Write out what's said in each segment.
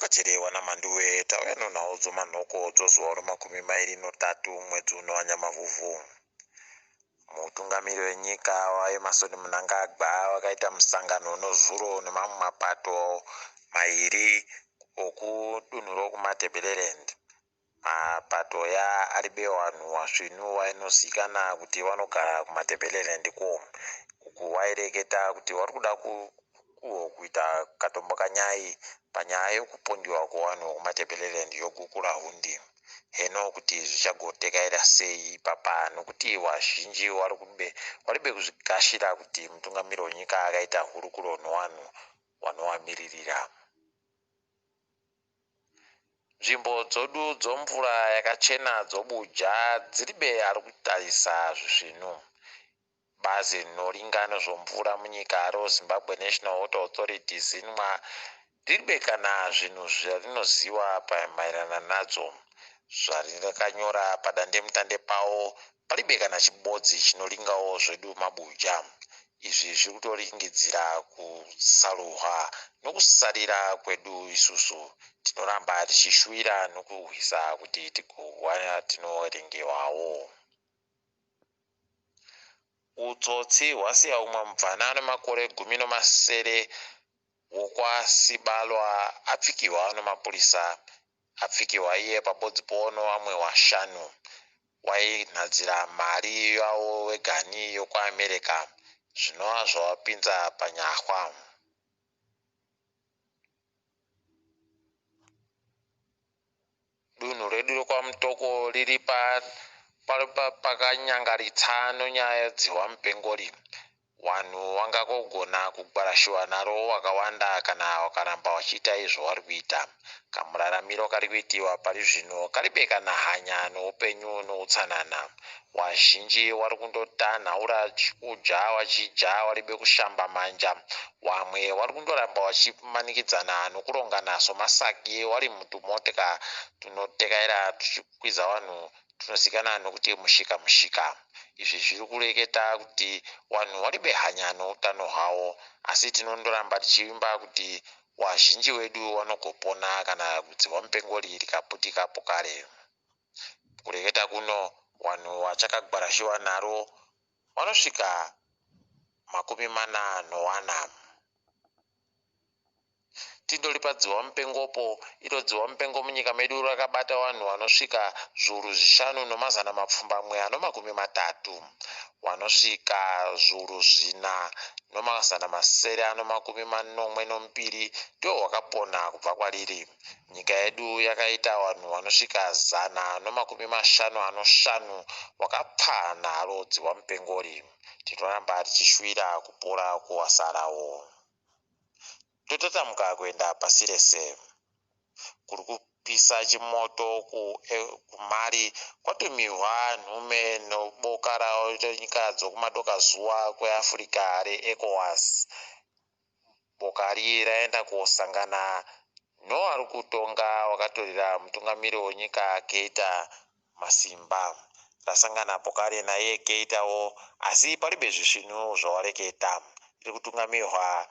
tokacherewa namanduwe tauya naodzo manhoko dzozuva romakumi mairi notatu mwedzi uno wanyamavhuvhu. Mutungamiri wenyika waEmmerson Mnangagwa wakaita musangano nozuro nemamwe mapato mairi okudunhu rokuMatabeleland. Mapato ya aribe vanhu vasvinu vainozivikanwa kuti vanogara kuMatabeleland ko. Uku waireketa kuti vari kuda kuita katombo kanyai panyaya yokupondiwa kwevanhu vokuMatabeleland yogukura hundi. Heno kuti zvichagotekaira sei papa nokuti vazhinji varibe kuzvikashira kuti mutungamiri wenyika akaita hurukuro nevanhu vanovamiririra. Nzvimbo dzodu dzomvura yakachena dzobuja dziribe ari kutarisa zvisvinu. Bazi rinoringa nezvomvura munyika reZimbabwe National Water Authority ZINWA riribe kana zvinhu zvarinoziva maererano nadzo. Zvarinakanyora padandemutande pavo paribe kana chibodzi chinoringawo zvedu mabuja. Izvi zviri kutoringidzira kusaruhwa nokusarira kwedu isusu. Tinoramba tichishuvira nokurwisa kuti tigowana tinoverengewawo. Utsotsi hwasiya umwe mubvana nemakore 17 wokwaSibalwa apfikiwa nemapurisa. Apfikiwa iye pabodzipono vamwe vashanu. Wainhadzira mari yavo wegani yokwaAmerica zvinova zvawapinza panyahwa. Dunhu redu rokwaMutoko riri pakanyangaritsa nonyaya dzihwamupengori. Vanhu vangagona kugwarashiwa naro vakawanda kana vakaramba vachiita izvo vari kuita. Kamuraramiro kari kuitiwa pari zvino karibe kana hanya noupenyu noutsanana. Vazhinji vari kundotanhaura chikudya vachidya varibe kushamba manja. Vamwe vari kundoramba vachimanikidzana nokurongana somasaki vari mutumoteka tunotekaira tuchikwiza vanhu tunozivikanwa nokuti mushika. Izvi zviri kureketa kuti vanhu varibe hanya noutano hwavo, asi tinondoramba tichivimba kuti vazhinji vedu vanogopona kana dzihwamupengori rikaputikapo kare. Kureketa kuno vanhu vachakagwarashiwa naro vanosvika 44. Tindori padzihwamupengopo, iro dzihwamupengo munyika medu rakabata vanhu vanosvika 5,230. Vanosvika 4,942 ndivo vakapona kubva kwariri. Nyika yedu yakaita vanhu vanosvika 155 vakapfa naro dzihwamupengori. Tinoramba tichishuvira kupora kuvasarawo. Tototamuka kuenda pasi rese. Kuri kupisa chimoto kuMali kwatumirwa nhume neboka renyika dzokumadokazuva kweAfrica reECOWAS. Boka iri raenda kosangana novari kutonga vakatorera mutungamiri wenyika Keita masimba. Rasangana boka iri naiye Keitawo, asi paribe zvisvinu zvawareketa. Iri kutungamirwa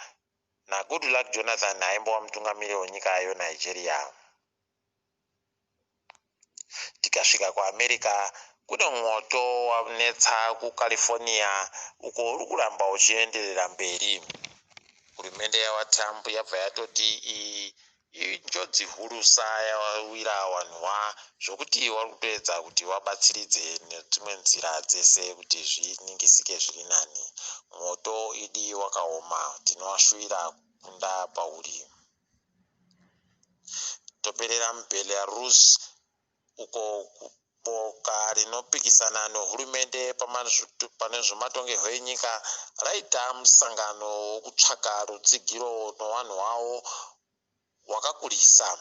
naGoodluck Jonathan aimbova mutungamiri wenyika yeNigeria. Tikasvika kuAmerica, kune mwoto wanetsa kuCalifornia uko uri kuramba uchienderera mberi. Hurumende yavaTrump yabva yatoti injodzi hurusa yawira vanhuwa zvokuti vari kutoedza kuti vabatsiridze nedzimwe nzira dzese kuti zviningisike zviri nani. Mwoto idi wakaoma, tinovashuvira kunda pauri. Toperera muBelarus uko boka rinopikisana nehurumende pane zvematongerwo enyika raita musangano wokutsvaka rutsigiro nevanhu vavo wakakurisa.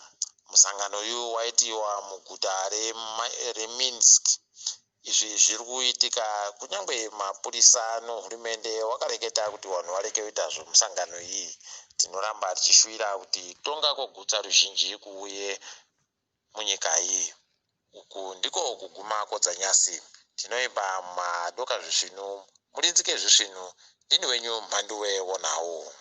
Musangano uyu waitiwa muguta reMinsk. Izvi zviri kuitika kunyange mapurisa nehurumende wakareketa kuti vanhu vareke kuita zvemusangano iyi. Tinoramba tichishuvira kuti tonga kogutsa ruzhinji kuuye munyika iyi. Uku ndiko kuguma kodzanyasi. Tinoimba madoka zvisvinu, murinzike zvisvinu. Ndini wenyu Mhanduwe Wonawo.